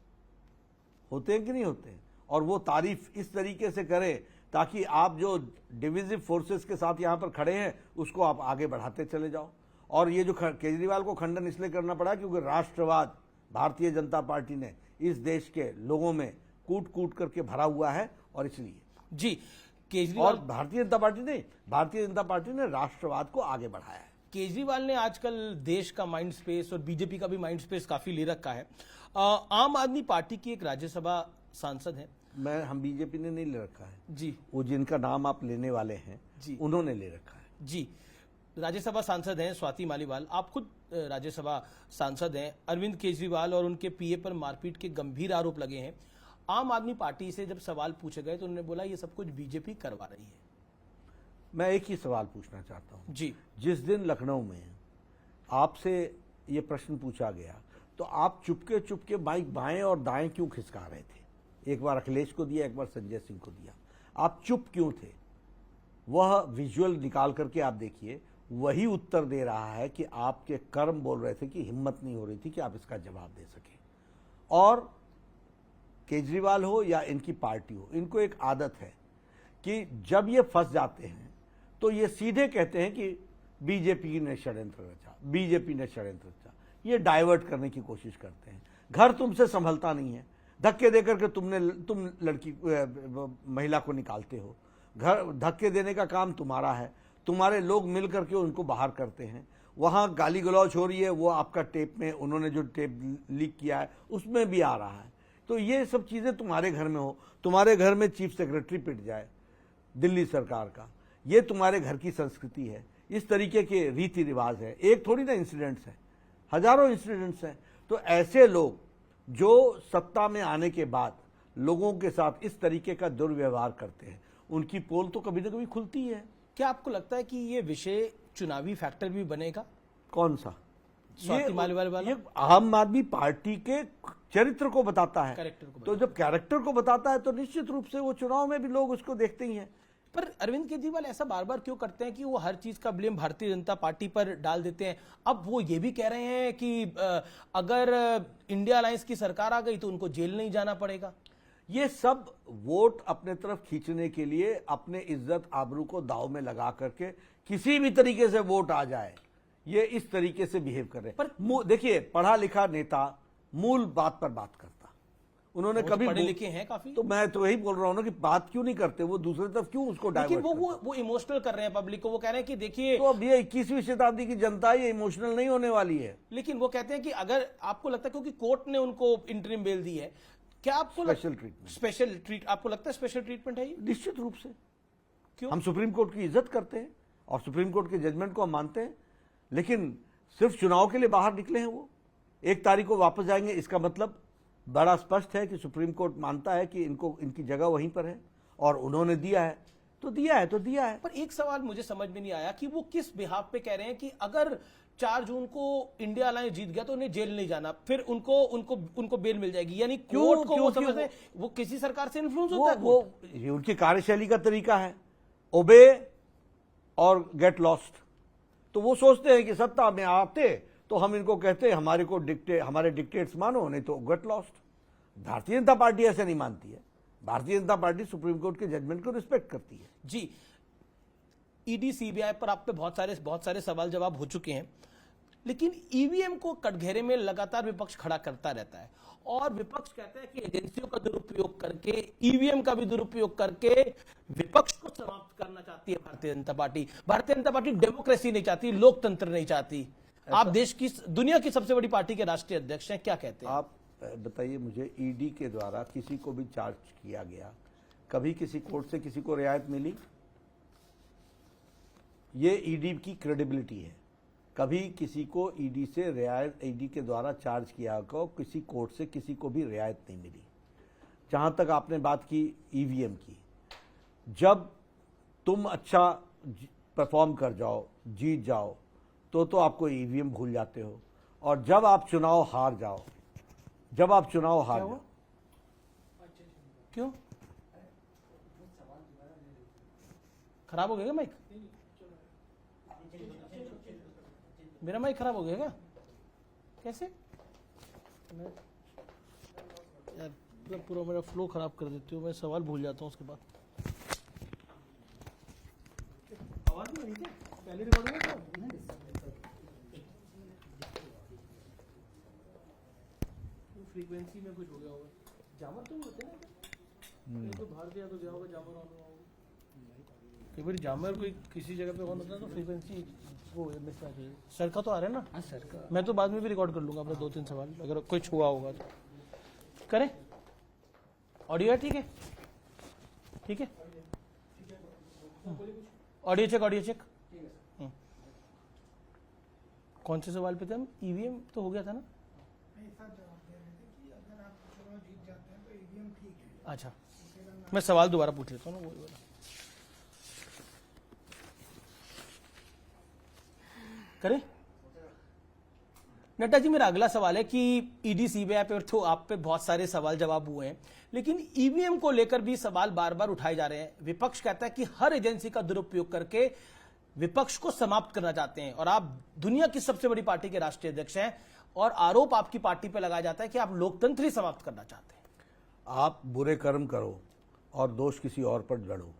होते हैं कि नहीं होते हैं? और वो तारीफ इस तरीके से करें ताकि आप जो डिविजिव फोर्सेस के साथ यहां पर खड़े हैं उसको आप आगे बढ़ाते चले जाओ। और ये जो केजरीवाल को खंडन इसलिए करना पड़ा क्योंकि राष्ट्रवाद भारतीय जनता पार्टी ने इस देश के लोगों में कूट कूट करके भरा हुआ है और इसलिए जी केजरीवाल, और भारतीय जनता पार्टी ने राष्ट्रवाद को आगे बढ़ाया है। केजरीवाल ने आजकल देश का माइंड स्पेस और बीजेपी का भी माइंड स्पेस काफी ले रखा है। आम आदमी पार्टी की एक राज्यसभा सांसद है। हम बीजेपी ने नहीं ले रखा है जी, वो जिनका नाम आप लेने वाले हैं जी, उन्होंने ले रखा है। जी, राज्यसभा सांसद हैं स्वाति मालीवाल, आप खुद राज्यसभा सांसद हैं। अरविंद केजरीवाल और उनके पीए पर मारपीट के गंभीर आरोप लगे हैं। आम आदमी पार्टी से जब सवाल पूछे गए तो उन्होंने बोला ये सब कुछ बीजेपी करवा रही है। मैं एक ही सवाल पूछना चाहता हूं जी, जिस दिन लखनऊ में आपसे ये प्रश्न पूछा गया तो आप चुपके चुपके माइक बाएं और दाएं क्यों खिसका रहे थे? एक बार अखिलेश को दिया, एक बार संजय सिंह को दिया, आप चुप क्यों थे? वह विजुअल निकाल करके आप देखिए, वही उत्तर दे रहा है कि आपके कर्म बोल रहे थे कि हिम्मत नहीं हो रही थी कि आप इसका जवाब दे सके। और केजरीवाल हो या इनकी पार्टी हो, इनको एक आदत है कि जब ये फंस जाते हैं तो ये सीधे कहते हैं कि बीजेपी ने षड्यंत्र रचा, बीजेपी ने षड्यंत्र रचा। ये डाइवर्ट करने की कोशिश करते हैं। घर तुमसे संभलता नहीं है, धक्के देकर के तुम लड़की महिला को निकालते हो। घर धक्के देने का काम तुम्हारा है, तुम्हारे लोग मिल करके उनको बाहर करते हैं। वहां गाली गलौज हो रही है, वो आपका टेप में, उन्होंने जो टेप लीक किया है उसमें भी आ रहा है। तो ये सब चीजें तुम्हारे घर में हो, तुम्हारे घर में चीफ सेक्रेटरी पिट जाए दिल्ली सरकार का, ये तुम्हारे घर की संस्कृति है। इस तरीके के रीति रिवाज है। एक थोड़ी ना इंसिडेंट्स है, हजारों इंसिडेंट्स हैं। तो ऐसे लोग जो सत्ता में आने के बाद लोगों के साथ इस तरीके का दुर्व्यवहार करते हैं, उनकी पोल तो कभी ना कभी खुलती है। क्या आपको लगता है कि ये विषय चुनावी फैक्टर भी बनेगा? कौन सा? स्वाति मालिवाल वाला? ये आम आदमी पार्टी के चरित्र को बताता है, कैरेक्टर को तो जब कैरेक्टर को बताता है तो निश्चित रूप से वो चुनाव में भी लोग उसको देखते ही हैं। पर अरविंद केजरीवाल ऐसा बार बार क्यों करते हैं कि वो हर चीज का ब्लेम भारतीय जनता पार्टी पर डाल देते हैं? अब वो ये भी कह रहे हैं कि अगर इंडिया अलायंस की सरकार आ गई तो उनको जेल नहीं जाना पड़ेगा। ये सब वोट अपने तरफ खींचने के लिए, अपने इज्जत आबरू को दाव में लगा करके किसी भी तरीके से वोट आ जाए, ये इस तरीके से बिहेव कर रहे हैं। पर देखिए, पढ़ा लिखा नेता मूल बात पर बात करता, उन्होंने कभी पढ़े लिखे हैं काफी, तो मैं तो वही बोल रहा हूं ना कि बात क्यों नहीं करते, वो दूसरी तरफ क्यों उसको डाइवर्ट करते? वो इमोशनल कर रहे हैं पब्लिक को। वो कह रहे हैं कि देखिए, तो अब ये 21वीं शताब्दी की जनता ये इमोशनल नहीं होने वाली है। लेकिन वो कहते हैं कि अगर आपको लगता है, क्योंकि कोर्ट ने उनको इंटरिम बेल दी है, क्या आपको स्पेशल ट्रीट आपको लगता है स्पेशल ट्रीटमेंट है ये? निश्चित रूप से। क्यों? हम सुप्रीम कोर्ट की इज्जत करते हैं और सुप्रीम कोर्ट के जजमेंट को हम मानते हैं, लेकिन सिर्फ चुनाव के लिए बाहर निकले हैं वो। 1 तारीख को वापस जाएंगे, इसका मतलब बड़ा स्पष्ट है कि सुप्रीम कोर्ट मानता है कि इनकी जगह वहीं पर है और उन्होंने दिया है तो दिया है तो दिया है। पर एक सवाल मुझे समझ में नहीं आया कि वो किस बिहाफ पे कह रहे हैं कि अगर 4 जून को इंडिया अलायंस जीत गया तो उन्हें जेल नहीं जाना, फिर उनको बेल मिल जाएगी। यानी कोर्ट को वो समझते हैं वो किसी सरकार से इन्फ्लुएंस होता है। वो ये उनकी कार्यशैली का तरीका है, ओबे और गेट लॉस्ट। तो वो सोचते हैं कि सत्ता में आते तो हम इनको कहते हैं हमारे डिक्टेट्स मानो, नहीं तो get lost. Bharatiya Janata party ऐसे नहीं मानती है। Bharatiya Janata party supreme court के जजमेंट को रिस्पेक्ट करती है। जी, ईडी सीबीआई पर आप पे बहुत सारे सवाल जवाब हो चुके हैं, लेकिन ईवीएम को कटघरे में लगातार विपक्ष खड़ा करता रहता है और विपक्ष कहता है कि एजेंसियों का दुरुपयोग करके, ईवीएम का भी दुरुपयोग करके विपक्ष को समाप्त करना चाहती है Bharatiya Janata party. Bharatiya Janata party democracy नहीं चाहती, लोकतंत्र नहीं चाहती। आप देश की, दुनिया की सबसे बड़ी पार्टी के राष्ट्रीय अध्यक्ष हैं, क्या कहते हैं आप? बताइए मुझे, ईडी के द्वारा किसी को भी चार्ज किया गया, कभी किसी कोर्ट से किसी को रियायत मिली? ये ईडी की क्रेडिबिलिटी है। कभी किसी को ईडी से रियायत, ईडी के द्वारा चार्ज किया को किसी कोर्ट से किसी को भी रियायत नहीं मिली। जहां तक आपने बात की ईवीएम की, जब तुम अच्छा परफॉर्म कर जाओ, जीत जाओ, तो आपको ईवीएम भूल जाते हो, और जब आप चुनाव हार जाओ, क्यों? खराब हो गया माइक? मेरा माइक खराब हो गया क्या? कैसे? यार पूरा मेरा फ्लो खराब कर देती हो, मैं सवाल भूल जाता हूँ उसके बाद। आवाज नहीं आ रही क्या? पहले रिकॉर्डिंग में फ्रीक्वेंसी में कुछ हो गया होगा। जामर तो होते हैं ना, तो बाहर गया तो गया होगा, जामर ऑन हुआ होगा। कई बार जामर कोई किसी जगह पे ऑन होता है तो फ्रीक्वेंसी वो मिस आ जाएगी। सर का तो आ रहा है ना? हाँ सर का। मैं तो बाद में भी रिकॉर्ड कर लूंगा अपने 2-3 सवाल, अगर कुछ हुआ होगा तो। करें? ऑडियो है? ठीक है, ठीक है। Audio check. कौन से सवाल पे थे हम? ईवीएम तो हो गया था ना? अच्छा, मैं सवाल दोबारा पूछ लेता हूँ ना, वही वाला। करें? नड्डा जी, मेरा अगला सवाल है कि ईडी सीबीआई पे तो आप पे बहुत सारे सवाल जवाब हुए हैं, लेकिन ईवीएम को लेकर भी सवाल बार बार उठाए जा रहे हैं। विपक्ष कहता है कि हर एजेंसी का दुरुपयोग करके विपक्ष को समाप्त करना चाहते हैं और आप दुनिया की सबसे बड़ी पार्टी के राष्ट्रीय अध्यक्ष हैं और आरोप आपकी पार्टी पर लगाया जाता है कि आप लोकतंत्र ही समाप्त करना चाहते हैं। आप बुरे कर्म करो और दोष किसी और पर लड़ो।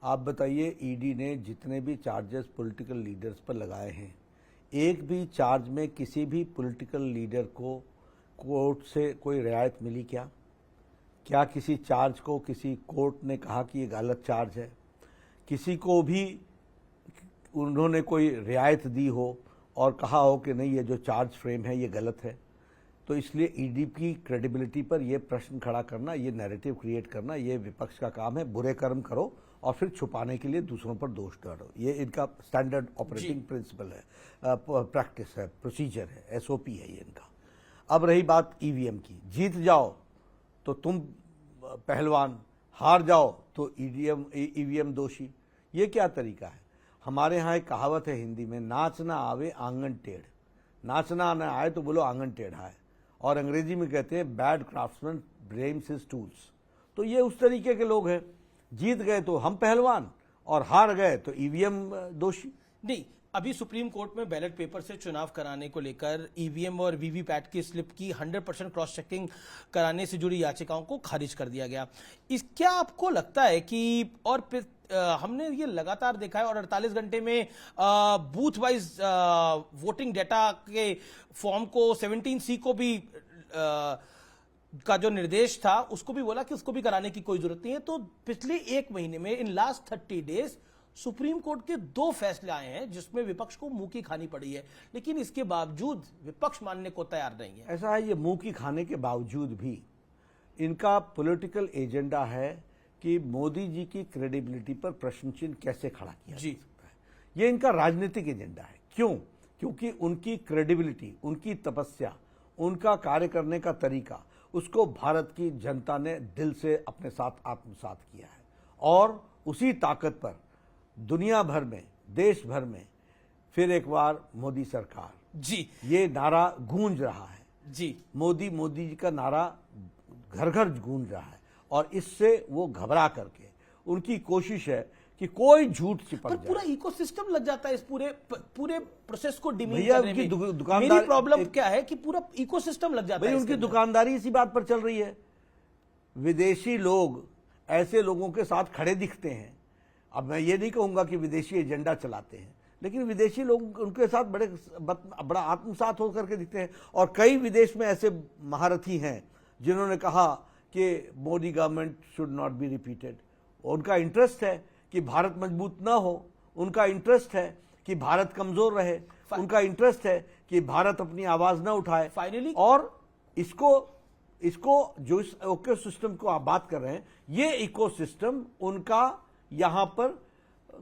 आप बताइए, ईडी ने जितने भी चार्जेस पॉलिटिकल लीडर्स पर लगाए हैं, एक भी चार्ज में किसी भी पॉलिटिकल लीडर को कोर्ट से कोई रियायत मिली क्या? क्या किसी चार्ज को किसी कोर्ट ने कहा कि ये गलत चार्ज है? किसी को भी उन्होंने कोई रियायत दी हो और कहा हो कि नहीं, ये जो चार्ज फ्रेम है ये गलत है? तो इसलिए ईडी की क्रेडिबिलिटी पर यह प्रश्न खड़ा करना, ये नैरेटिव क्रिएट करना, ये विपक्ष का काम है। बुरे कर्म करो और फिर छुपाने के लिए दूसरों पर दोष डालो। ये इनका स्टैंडर्ड ऑपरेटिंग प्रिंसिपल है, प्रैक्टिस है, प्रोसीजर है, एसओपी है ये इनका। अब रही बात ईवीएम की, जीत जाओ तो तुम पहलवान, हार जाओ तो ईवीएम दोषी। ये क्या तरीका है? हमारे यहाँ एक कहावत है हिंदी में, नाच ना आवे आंगन टेढ़। नाचना ना आए तो बोलो आंगन टेढ़ा है। और अंग्रेजी में कहते हैं bad craftsman blames his tools. तो ये उस तरीके के लोग हैं, जीत गए तो हम पहलवान और हार गए तो ईवीएम दोषी। नहीं, अभी सुप्रीम कोर्ट में बैलेट पेपर से चुनाव कराने को लेकर ईवीएम और वीवीपैट की स्लिप की 100% क्रॉस चेकिंग कराने से जुड़ी याचिकाओं को खारिज कर दिया गया। क्या आपको लगता है कि, और हमने ये लगातार देखा है और 48 घंटे में बूथ वाइज वोटिंग डेटा के फॉर्म को 17C को भी का जो निर्देश था उसको भी बोला कि उसको भी कराने की कोई जरूरत नहीं है। तो पिछले एक महीने में, in last 30 days, supreme court के 2 फैसले आए हैं जिसमें विपक्ष को मुंह की खानी पड़ी है, लेकिन इसके बावजूद विपक्ष मानने को तैयार नहीं है। ऐसा है, ये मुंह की खाने के बावजूद भी इनका पॉलिटिकल एजेंडा है कि मोदी जी की क्रेडिबिलिटी पर प्रश्न चिन्ह कैसे खड़ा किया जा सकता है। ये इनका राजनीतिक एजेंडा है। क्यों? क्योंकि उनकी क्रेडिबिलिटी, उनकी तपस्या, उनका कार्य करने का तरीका, उसको भारत की जनता ने दिल से अपने साथ आत्मसात किया है और उसी ताकत पर दुनिया भर में, देश भर में फिर एक बार मोदी सरकार जी, ये नारा गूंज रहा है जी। मोदी जी का नारा घर घर गूंज रहा है और इससे वो घबरा करके उनकी कोशिश है कि कोई झूठ चिपक जाए। पूरा इकोसिस्टम लग जाता है इस पूरे प्रोसेस को डिमीन भैया करने में। दुकानदार, मेरी प्रॉब्लम क्या है कि पूरा इकोसिस्टम लग जाता है। उनकी दुकानदारी इसी बात पर चल रही है। विदेशी लोग ऐसे लोगों के साथ खड़े दिखते हैं। अब मैं ये नहीं कहूंगा कि विदेशी एजेंडा चलाते हैं, लेकिन विदेशी लोग उनके साथ बड़ा आत्मसात होकर के दिखते हैं। और कई विदेश में ऐसे महारथी हैं जिन्होंने कहा कि Modi government should not be repeated. उनका इंटरेस्ट है कि भारत मजबूत ना हो, उनका इंटरेस्ट है कि भारत कमजोर रहे, उनका इंटरेस्ट है कि भारत अपनी आवाज ना उठाए। फाइनली, और इसको जो इस इकोसिस्टम को आप बात कर रहे हैं, ये इकोसिस्टम उनका यहां पर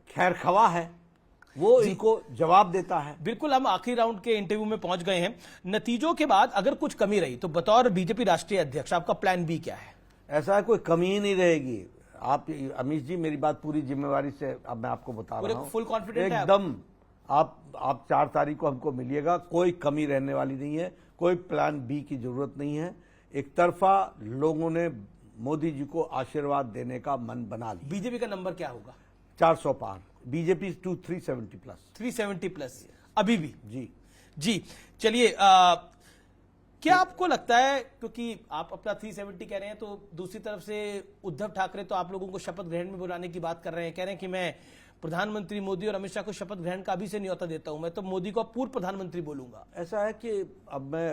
खैरखवा है, वो इनको जवाब देता है। बिल्कुल, हम आखिरी राउंड के इंटरव्यू में पहुंच गए हैं। नतीजों के बाद अगर कुछ कमी रही तो बतौर बीजेपी राष्ट्रीय अध्यक्ष आपका प्लान बी क्या है? ऐसा है, कोई कमी ही नहीं रहेगी। आप अमीश जी, मेरी बात पूरी जिम्मेवारी से अब मैं आपको बता रहा हूं, फुल कॉन्फिडेंट है एकदम। आप 4 तारीख को हमको मिलिएगा, कोई कमी रहने वाली नहीं है, कोई प्लान बी की जरूरत नहीं है। एक तरफा लोगों ने मोदी जी को आशीर्वाद देने का मन बना लिया। बीजेपी का नंबर क्या होगा? 400 पार, बीजेपी 370 प्लस। 370 प्लस अभी भी? जी। चलिए, क्या आपको लगता है, क्योंकि आप अपना 370 कह रहे हैं, तो दूसरी तरफ से उद्धव ठाकरे तो आप लोगों को शपथ ग्रहण में बुलाने की बात कर रहे हैं, कह रहे हैं कि मैं प्रधानमंत्री मोदी और अमित शाह को शपथ ग्रहण का अभी से न्योता देता हूं, मैं तो मोदी को पूर्व प्रधानमंत्री बोलूंगा। ऐसा है कि अब मैं,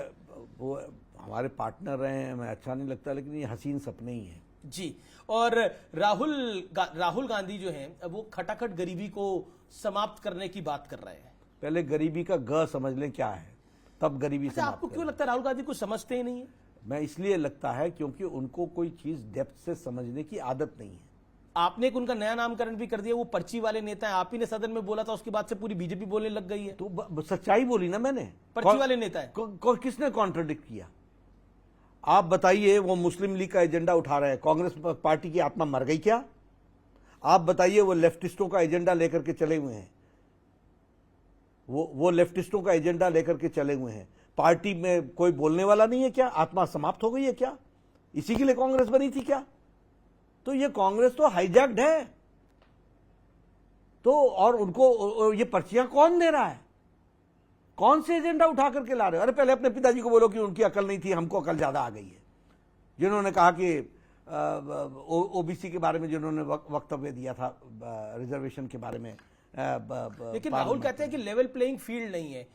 वो हमारे पार्टनर रहे हैं, मैं अच्छा नहीं लगता, लेकिन ये हसीन सपने ही हैं। जी। और राहुल गांधी जो हैं वो खटाखट गरीबी को समाप्त करने की बात कर रहे हैं। पहले गरीबी का ग समझ लें क्या है, तब गरीबी अच्छा, आपको क्यों लगता है राहुल गांधी कुछ समझते ही नहीं है? मैं इसलिए लगता है क्योंकि उनको कोई चीज डेप्थ से समझने की आदत नहीं है। आपने एक उनका नया नामकरण भी कर दिया, वो पर्ची वाले नेता है। आप ही ने सदन में बोला था, उसके बाद से पूरी बीजेपी बोलने लग गई है। तो सच्चाई बोली ना मैंने, पर्ची वाले नेता है। किसने कॉन्ट्रडिक्ट किया? आप बताइए, वो मुस्लिम लीग का एजेंडा उठा रहे हैं, कांग्रेस पार्टी की आत्मा मर गई क्या? आप बताइए, वो लेफ्टिस्टों का एजेंडा लेकर के चले हुए हैं, वो लेफ्टिस्टों का एजेंडा लेकर के चले हुए हैं। पार्टी में कोई बोलने वाला नहीं है क्या? आत्मा समाप्त हो गई है क्या? इसी के लिए कांग्रेस बनी थी क्या? तो ये कांग्रेस तो हाईजैक्ड है। तो और उनको ये पर्चियां कौन दे रहा है? कौन से एजेंडा उठा करके ला रहे हो? अरे पहले अपने पिताजी को बोलो कि उनकी अकल नहीं थी, हमको अकल ज्यादा आ गई है। जिन्होंने कहा कि ओबीसी के बारे में जिन्होंने वक्तव्य दिया था, रिजर्वेशन के बारे में। लेकिन राहुल कहते हैं कि लेवल प्लेइंग फील्ड नहीं है,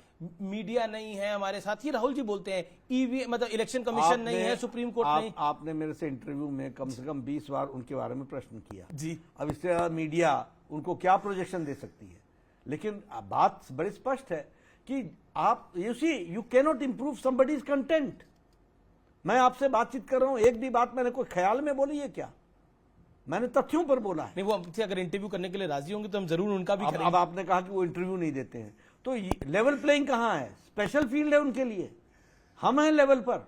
मीडिया नहीं है हमारे साथ, ये राहुल जी बोलते हैं। ईवी मतलब इलेक्शन कमीशन नहीं है, सुप्रीम कोर्ट नहीं। आपने मेरे से इंटरव्यू में कम से कम 20 बार उनके बारे में प्रश्न किया जी। अब इससे मीडिया उनको क्या प्रोजेक्शन दे सकती है? लेकिन बात बड़ी स्पष्ट है कि आप you cannot improve somebody's content. मैं आपसे बातचीत कर रहा हूं, एक भी बात मैंने कोई ख्याल में बोली है क्या? मैंने तथ्यों पर बोला है। नहीं, वो हमसे अगर इंटरव्यू करने के लिए राजी होंगे तो हम जरूर उनका भी करेंगे। अब आपने कहा कि वो इंटरव्यू नहीं देते हैं, तो लेवल प्लेइंग कहां है? स्पेशल फील्ड है उनके लिए, हम हैं लेवल पर।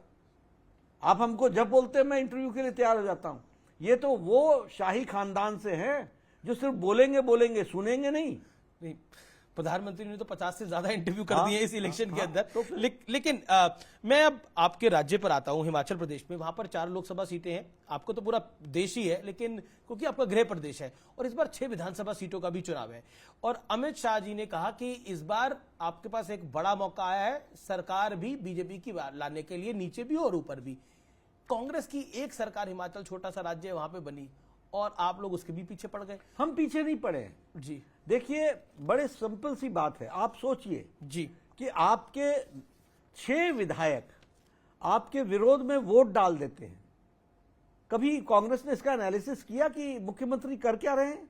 आप हमको जब बोलते हैं मैं इंटरव्यू के लिए तैयार हो जाता हूं। ये तो वो शाही खानदान से हैं जो सिर्फ बोलेंगे बोलेंगे, सुनेंगे नहीं। प्रधानमंत्री ने तो 50 से ज्यादा इंटरव्यू कर दिए इस इलेक्शन के अंदर। तो लेकिन मैं अब आपके राज्य पर आता हूं, हिमाचल प्रदेश में। वहां पर 4 लोकसभा सीटें हैं। आपको तो पूरा देश ही है, लेकिन क्योंकि आपका गृह प्रदेश है, और इस बार 6 विधानसभा सीटों का भी चुनाव है। और अमित शाह जी ने कहा कि इस बार आपके पास एक बड़ा मौका आया है, सरकार भी बीजेपी की लाने के लिए, नीचे भी और ऊपर भी। कांग्रेस की एक सरकार, हिमाचल छोटा सा राज्य है, वहां पर बनी, और आप लोग उसके भी पीछे पड़ गए। हम पीछे नहीं पड़े जी। देखिए, बड़े सिंपल सी बात है। आप सोचिए जी कि आपके 6 विधायक आपके विरोध में वोट डाल देते हैं। कभी कांग्रेस ने इसका एनालिसिस किया कि मुख्यमंत्री कर क्या रहे हैं?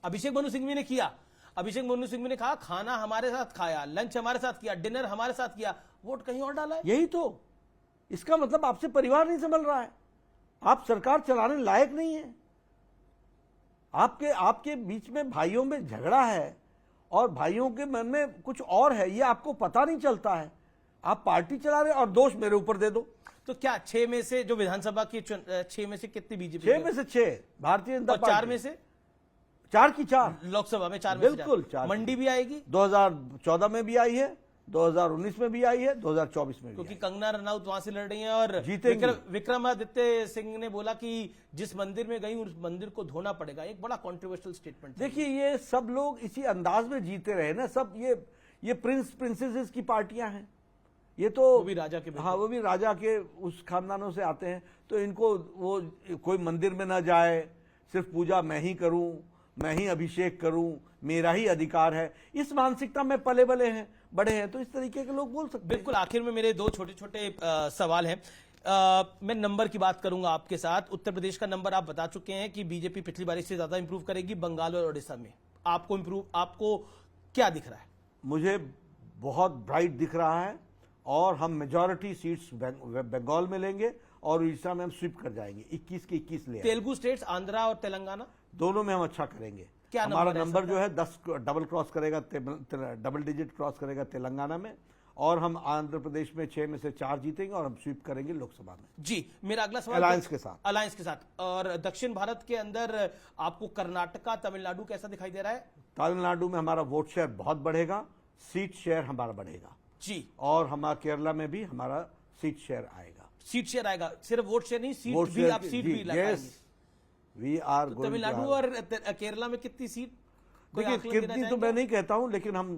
अभिषेक मनु सिंघवी ने किया। अभिषेक मनु सिंघवी ने कहा खाना हमारे साथ खाया, लंच हमारे साथ किया, डिनर हमारे साथ किया, वोट कहीं और डाला है। यही तो इसका मतलब आपसे परिवार नहीं संभल रहा है, आप सरकार चलाने लायक नहीं है। आपके बीच में भाइयों में झगड़ा है और भाइयों के मन में कुछ और है, ये आपको पता नहीं चलता है। आप पार्टी चला रहे और दोष मेरे ऊपर दे दो। तो क्या 6 में से जो विधानसभा की 6 में से कितनी बीजेपी? 6 में से 6 भारतीय जनता पार्टी। 4 में से 4 की 4 लोकसभा में, 4 में बिल्कुल 4। मंडी भी आएगी, 2014 में भी आई है, 2019 में भी आई है, 2024 में भी। क्योंकि कंगना रनौत वहां से लड़ रही हैं और जीतेंगी। विक्रमादित्य सिंह ने बोला कि जिस मंदिर में गई उस मंदिर को धोना पड़ेगा। एक बड़ा कंट्रोवर्शियल स्टेटमेंट। देखिए, ये सब लोग इसी अंदाज में जीते रहे ना सब। ये प्रिंसेसेस की पार्टियां हैं। ये तो वो भी राजा के, हाँ, वो भी राजा के उस खानदानों से आते हैं। तो इनको वो कोई मंदिर में ना जाए, सिर्फ पूजा मैं ही करूं, मैं ही अभिषेक करूं, मेरा ही अधिकार है, इस मानसिकता में पले बले हैं, बड़े हैं। तो इस तरीके के लोग बोल सकते हैं। बिल्कुल। आखिर में मेरे 2 छोटे छोटे सवाल हैं। मैं नंबर की बात करूंगा आपके साथ। उत्तर प्रदेश का नंबर आप बता चुके हैं कि बीजेपी पिछली बार से ज्यादा इंप्रूव करेगी। बंगाल और ओडिशा में आपको क्या दिख रहा है? मुझे बहुत ब्राइट दिख रहा है, और हम मेजॉरिटी सीट्स बंगाल में लेंगे और उड़ीसा में हम स्वीप कर जाएंगे। 21 के 21 ले। तेलुगु स्टेट्स, आंध्रा और तेलंगाना, दोनों में हम अच्छा करेंगे। क्या हमारा नंबर जो है 10 डबल क्रॉस करेगा, डबल डिजिट क्रॉस करेगा तेलंगाना में, और हम आंध्र प्रदेश में 6 में से 4 जीतेंगे और हम स्वीप करेंगे लोकसभा में। जी। मेरा अगला सवाल अलायंस के साथ। और दक्षिण भारत के अंदर आपको कर्नाटका, तमिलनाडु कैसा दिखाई दे रहा है? तमिलनाडु में हमारा वोट शेयर बहुत बढ़ेगा, सीट शेयर हमारा बढ़ेगा जी। और हमारा केरला में भी हमारा सीट शेयर आएगा। सीट शेयर आएगा, सिर्फ वोट शेयर नहीं, सीट भी, आप सीट भी लगाएंगे। वी आर तो तमिलनाडु और केरला में कितनी सीट? देखिए, कितनी तो मैं नहीं कहता हूं, लेकिन हम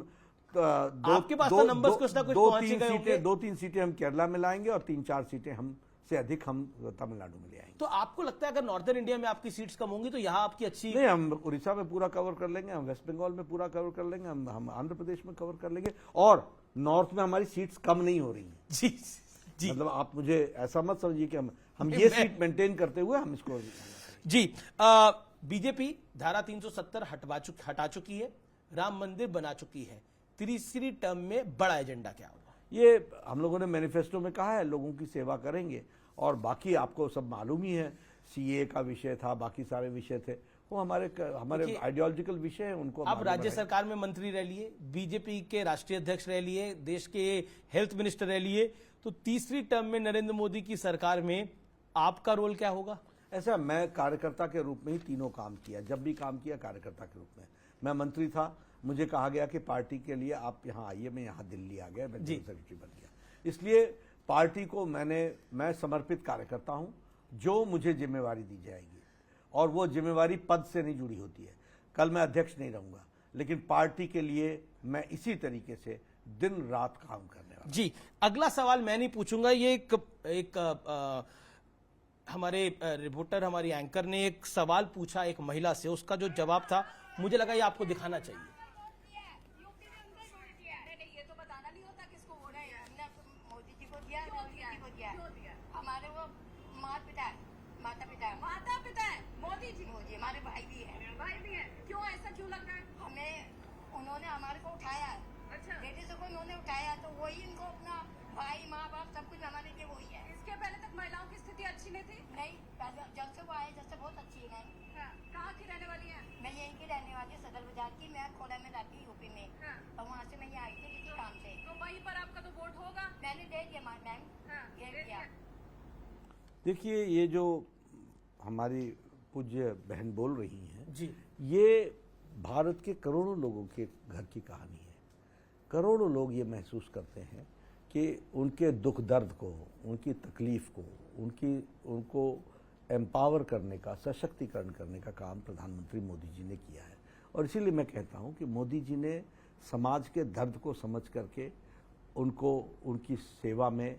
आपके पास तो नंबर्स कुछ ना कुछ पहुंच ही गए होंगे। 2-3 सीटें हम केरला में लाएंगे और 3-4 सीटें हमसे अधिक हम तमिलनाडु में ले आएंगे। तो आपको लगता है अगर नॉर्दर्न इंडिया में आपकी सीट्स कम होंगी तो यहाँ आपकी अच्छी? नहीं, हम उड़ीसा में पूरा कवर कर लेंगे, हम वेस्ट बंगाल में पूरा कवर कर लेंगे, हम आंध्र प्रदेश में कवर कर लेंगे, और नॉर्थ में हमारी सीट्स कम नहीं हो रही हैं। जी जी। मतलब आप मुझे ऐसा मत समझिए कि हम ये सीट मेंटेन करते हुए हम इसको जी। बीजेपी धारा 370 हटा चुकी है, राम मंदिर बना चुकी है। तीसरी टर्म में बड़ा एजेंडा क्या होगा? ये हम लोगों ने मैनिफेस्टो में कहा है, लोगों की सेवा करेंगे, और बाकी आपको सब मालूम ही है। सीए का विषय था, बाकी सारे विषय थे, वो हमारे आइडियोलॉजिकल विषय हैं, उनको आप राज्य सरकार में मंत्री रह लिए, बीजेपी के राष्ट्रीय अध्यक्ष रह लिए, देश के हेल्थ मिनिस्टर रह लिए, तो तीसरी टर्म में नरेंद्र मोदी की सरकार में आपका रोल क्या होगा? ऐसा, मैं कार्यकर्ता के रूप में ही तीनों काम किया। जब भी काम किया कार्यकर्ता के रूप में। मैं मंत्री था, मुझे कहा गया कि पार्टी के लिए आप यहाँ आइए, मैं यहाँ दिल्ली आ गया, मैं जनरल सेक्रेटरी बन गया। इसलिए पार्टी को मैं समर्पित कार्यकर्ता हूँ। जो मुझे जिम्मेवारी दी जाएगी, और वो जिम्मेवारी पद से नहीं जुड़ी होती है। कल मैं अध्यक्ष नहीं रहूंगा, लेकिन पार्टी के लिए मैं इसी तरीके से दिन रात काम करने वाला। जी, अगला सवाल मैं नहीं पूछूंगा, ये एक हमारे रिपोर्टर, हमारी एंकर ने एक सवाल पूछा एक महिला से, उसका जो जवाब था मुझे लगा ये आपको दिखाना चाहिए। ये तो बताना नहीं होता किसको वोट है, हमने मोदी जी को दिया, मोदी जी को दिया, हमारे वो माता पिता है मोदी जी, हमारे भाई भी है। क्यों ऐसा क्यों लग रहा है? हमें उन्होंने हमारे को उठाया है। अच्छा, लेडीज को उन्होंने उठाया तो वही इनको अपना भाई माँ बाप सब कुछ हमारे लिए वही है। इसके पहले तक महिलाओं की स्थिति अच्छी नहीं थी? नहीं, पहले जब से वो आए जब से बहुत अच्छी है। कहाँ की रहने वाली है? मैं यहीं की रहने वाली, सदर बाजार की। मैं खोड़ा में रहती हूँ यूपी में, और वहाँ से मैं यहाँ आई थी किसी काम से। तो वहीं पर आपका तो वोट होगा? मैंने दे दिया मैम, दे दिया। देखिए, ये जो हमारी पूज्य बहन बोल रही हैं जी, ये भारत के करोड़ों लोगों के घर की कहानी है। करोड़ों लोग ये महसूस करते हैं कि उनके दुख दर्द को, उनकी तकलीफ को, उनको एम्पावर करने का, सशक्तिकरण करने का काम प्रधानमंत्री मोदी जी ने किया है। और इसीलिए मैं कहता हूं कि मोदी जी ने समाज के दर्द को समझ करके उनको उनकी सेवा में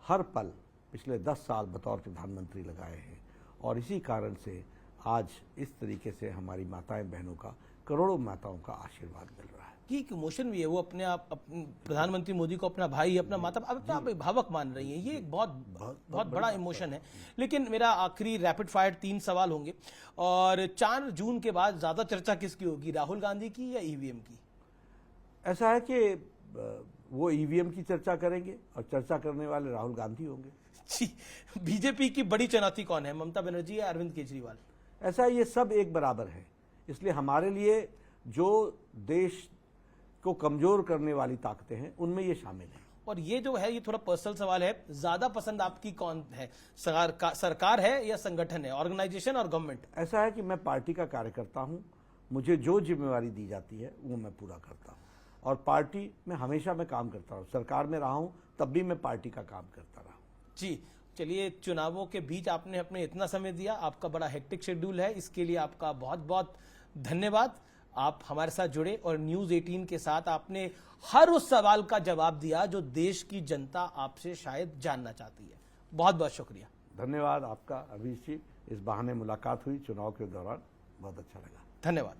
हर पल पिछले 10 साल बतौर प्रधानमंत्री लगाए हैं। और इसी कारण से आज इस तरीके से हमारी माताएं बहनों का, करोड़ों माताओं का आशीर्वाद मिल रहा है। कि एक इमोशन भी है, वो अपने आप प्रधानमंत्री मोदी को अपना भाई, अपना माता, अपना भावक मान रही है। ये एक बहुत बड़ा इमोशन है। लेकिन मेरा आखिरी रैपिड फायर 3 सवाल होंगे, और 4 जून के बाद ज्यादा चर्चा किसकी होगी, राहुल गांधी की या ईवीएम की? ऐसा है कि वो ईवीएम की चर्चा करेंगे और चर्चा करने वाले राहुल गांधी होंगे। जी, बीजेपी की बड़ी चुनौती कौन है, ममता बनर्जी या अरविंद केजरीवाल? ऐसा ये सब एक बराबर है। इसलिए हमारे लिए जो देश को कमजोर करने वाली ताकतें हैं उनमें ये शामिल है। और ये जो है, ये थोड़ा पर्सनल सवाल है, ज्यादा पसंद आपकी कौन है, सरकार है या संगठन है, ऑर्गेनाइजेशन और गवर्नमेंट? ऐसा है कि मैं पार्टी का कार्यकर्ता हूं, मुझे जो जिम्मेवारी दी जाती है वो मैं पूरा करता हूं, और पार्टी में हमेशा मैं काम करता हूं। सरकार में रहा हूं तब भी मैं पार्टी का काम करता रहा हूं। जी, चलिए, चुनावों के बीच आपने अपने इतना समय दिया, आपका बड़ा हेक्टिक शेड्यूल है, इसके लिए आपका बहुत बहुत धन्यवाद। आप हमारे साथ जुड़े और न्यूज 18 के साथ आपने हर उस सवाल का जवाब दिया जो देश की जनता आपसे शायद जानना चाहती है। बहुत बहुत शुक्रिया। धन्यवाद आपका अभिषेक, इस बहाने मुलाकात हुई चुनाव के दौरान, बहुत अच्छा लगा। धन्यवाद।